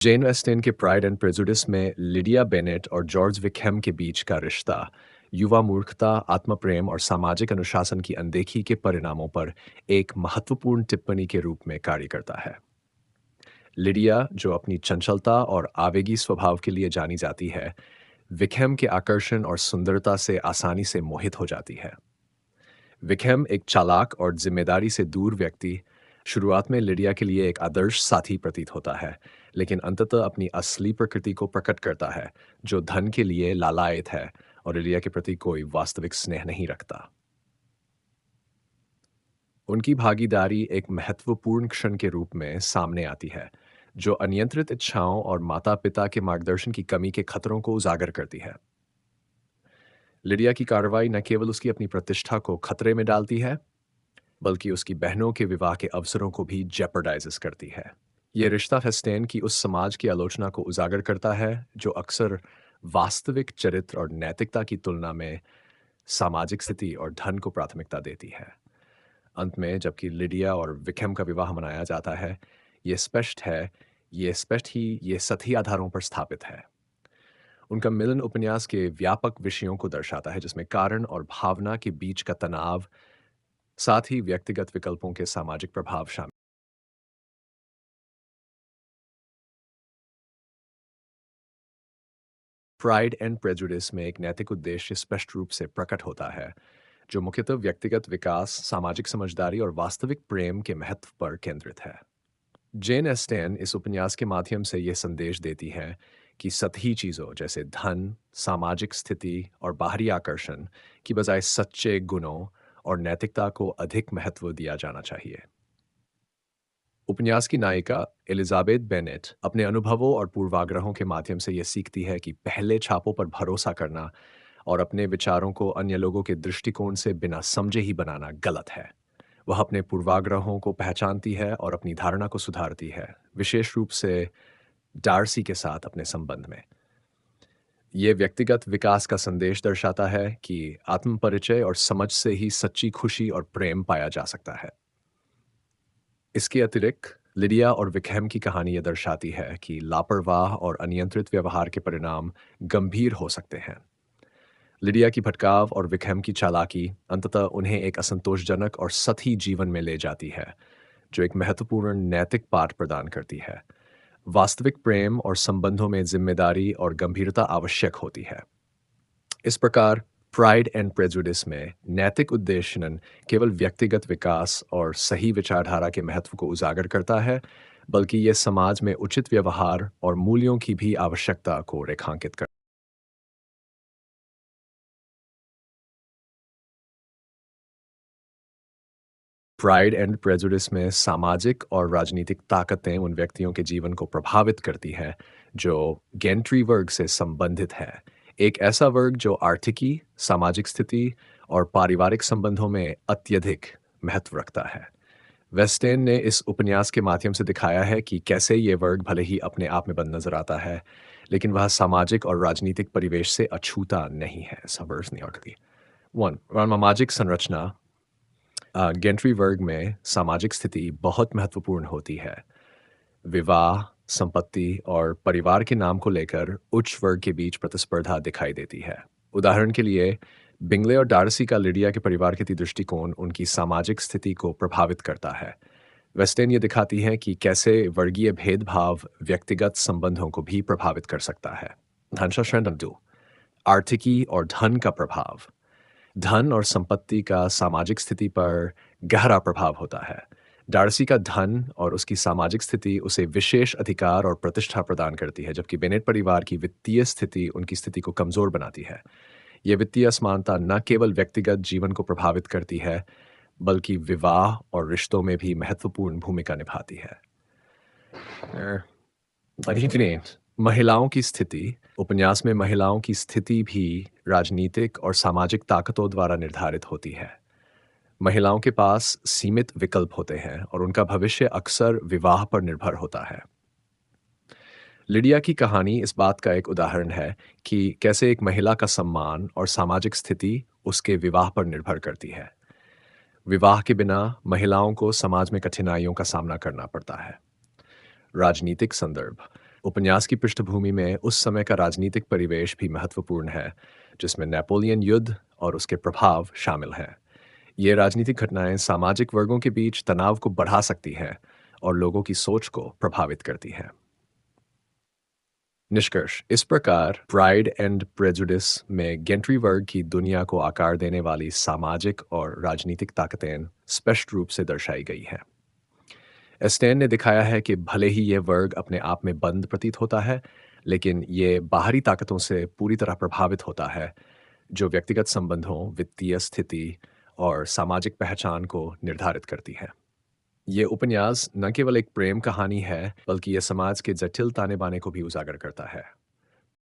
जेन ऑस्टेन के pride and prejudice में Lydia Bennett और जॉर्ज विकहैम के बीच का रिश्ता युवा मूर्खता, आत्मप्रेम और सामाजिक अनुशासन की अनदेखी के परिणामों पर एक महत्वपूर्ण टिप्पणी के रूप में कार्य करता है। लिडिया, जो अपनी चंचलता और आवेगी स्वभाव के लिए जानी जाती है, विकहैम के आकर्षण और सुंदरता से आसानी से मोहित हो जाती है। विकहैम एक चालाक और जिम्मेदारी से दूर व्यक्ति शुरुआत में लिडिया के लिए एक आदर्श साथी प्रतीत होता है, लेकिन अंततः अपनी असली प्रकृति को प्रकट करता है, जो धन के लिए लालायित है और लिडिया के प्रति कोई वास्तविक स्नेह नहीं रखता। उनकी भागीदारी एक महत्वपूर्ण क्षण के रूप में सामने आती है, जो अनियंत्रित इच्छाओं और माता-पिता के मार्गदर्शन की कमी के खतरों को उजागर करती है। लिडिया की कार्रवाई न केवल उसकी अपनी प्रतिष्ठा को खतरे में डालती है, बल्कि उसकी बहनों के विवाह के अवसरों को भी जेपरडाइज़ करती है। ये रिश्ता फेस्टेन की उस समाज की आलोचना को उजागर करता है, जो अक्सर वास्तविक चरित्र और नैतिकता की तुलना में सामाजिक स्थिति और धन को प्राथमिकता देती है। अंत में, जबकि लिडिया और विकहैम का विवाह मनाया जाता है, ये सही आधारों पर स्थापित है। उनका मिलन उपन्यास के व्यापक विषयों को दर्शाता है, जिसमें कारण और भावना के बीच का तनाव, साथ ही व्यक्तिगत विकल्पों के सामाजिक प्रभाव शामिल। प्राइड एंड प्रेजुडिस में एक नैतिक उद्देश्य स्पष्ट रूप से प्रकट होता है, जो मुख्यतः व्यक्तिगत विकास, सामाजिक समझदारी और वास्तविक प्रेम के महत्व पर केंद्रित है। जेन एस्टेन इस उपन्यास के माध्यम से यह संदेश देती है कि सतही चीज़ों जैसे धन, सामाजिक स्थिति और बाहरी आकर्षण की बजाय सच्चे गुणों और नैतिकता को अधिक महत्व दिया जाना चाहिए। उपन्यास की नायिका एलिजाबेथ बेनेट अपने अनुभवों और पूर्वाग्रहों के माध्यम से यह सीखती है कि पहले छापों पर भरोसा करना और अपने विचारों को अन्य लोगों के दृष्टिकोण से बिना समझे ही बनाना गलत है। वह अपने पूर्वाग्रहों को पहचानती है और अपनी धारणा को सुधारती है, विशेष रूप से डार्सी के साथ अपने संबंध में। ये व्यक्तिगत विकास का संदेश दर्शाता है कि आत्मपरिचय और समझ से ही सच्ची खुशी और प्रेम पाया जा सकता है। इसके अतिरिक्त लिडिया और विकहैम की कहानी यह दर्शाती है कि लापरवाह और अनियंत्रित व्यवहार के परिणाम गंभीर हो सकते हैं। लिडिया की भटकाव और विकहैम की चालाकी अंततः उन्हें एक असंतोषजनक और सतही जीवन में ले जाती है, जो एक महत्वपूर्ण नैतिक पाठ प्रदान करती है। वास्तविक प्रेम और संबंधों में जिम्मेदारी और गंभीरता आवश्यक होती है। इस प्रकार प्राइड एंड प्रेजुडिस में नैतिक उद्देश्य न केवल व्यक्तिगत विकास और सही विचारधारा के महत्व को उजागर करता है, बल्कि यह समाज में उचित व्यवहार और मूल्यों की भी आवश्यकता को रेखांकित करता है। प्राइड एंड प्रेजुडिस में सामाजिक और राजनीतिक ताकतें उन व्यक्तियों के जीवन को प्रभावित करती हैं जो गेंट्री वर्ग से संबंधित है, एक ऐसा वर्ग जो आर्थिकी, सामाजिक स्थिति और पारिवारिक संबंधों में अत्यधिक महत्व रखता है। वेस्टेन ने इस उपन्यास के माध्यम से दिखाया है कि कैसे ये वर्ग भले ही अपने आप में बंद नजर आता है, लेकिन वह सामाजिक और राजनीतिक परिवेश से अछूता नहीं है। सबर्स नहीं अड़ती। वन सामाजिक संरचना, गेंट्री वर्ग में सामाजिक स्थिति बहुत महत्वपूर्ण होती है। विवाह, संपत्ति और परिवार के नाम को लेकर उच्च वर्ग के बीच प्रतिस्पर्धा दिखाई देती है। उदाहरण के लिए, बिंगले और डार्सी का लिडिया के परिवार के प्रति दृष्टिकोण उनकी सामाजिक स्थिति को प्रभावित करता है। वेस्टेन ये दिखाती है कि कैसे वर्गीय भेदभाव व्यक्तिगत संबंधों को भी प्रभावित कर सकता है। आर्थिकी और धन का प्रभाव। धन और संपत्ति का सामाजिक स्थिति पर गहरा प्रभाव होता है। डार्सी का धन और उसकी सामाजिक स्थिति उसे विशेष अधिकार और प्रतिष्ठा प्रदान करती है, जबकि बेनेट परिवार की वित्तीय स्थिति उनकी स्थिति को कमजोर बनाती है। यह वित्तीय असमानता न केवल व्यक्तिगत जीवन को प्रभावित करती है, बल्कि विवाह और रिश्तों में भी महत्वपूर्ण भूमिका निभाती है। महिलाओं की स्थिति। उपन्यास में महिलाओं की स्थिति भी राजनीतिक और सामाजिक ताकतों द्वारा निर्धारित होती है। महिलाओं के पास सीमित विकल्प होते हैं और उनका भविष्य अक्सर विवाह पर निर्भर होता है। लिडिया की कहानी इस बात का एक उदाहरण है कि कैसे एक महिला का सम्मान और सामाजिक स्थिति उसके विवाह पर निर्भर करती है। विवाह के बिना महिलाओं को समाज में कठिनाइयों का सामना करना पड़ता है। राजनीतिक संदर्भ। उपन्यास की पृष्ठभूमि में उस समय का राजनीतिक परिवेश भी महत्वपूर्ण है, जिसमें नेपोलियन युद्ध और उसके प्रभाव शामिल हैं। ये राजनीतिक घटनाएं सामाजिक वर्गों के बीच तनाव को बढ़ा सकती हैं और लोगों की सोच को प्रभावित करती हैं। निष्कर्ष इस प्रकार प्राइड एंड प्रेजुडिस में गेंट्री वर्ग की दुनिया को आकार देने वाली सामाजिक और राजनीतिक ताकतें स्पष्ट रूप से दर्शाई गई हैं। एस्टेन ने दिखाया है कि भले ही यह वर्ग अपने आप में बंद प्रतीत होता है, लेकिन ये बाहरी ताकतों से पूरी तरह प्रभावित होता है, जो व्यक्तिगत संबंधों, वित्तीय स्थिति और सामाजिक पहचान को निर्धारित करती है। ये उपन्यास न केवल एक प्रेम कहानी है, बल्कि यह समाज के जटिल ताने-बाने को भी उजागर करता है।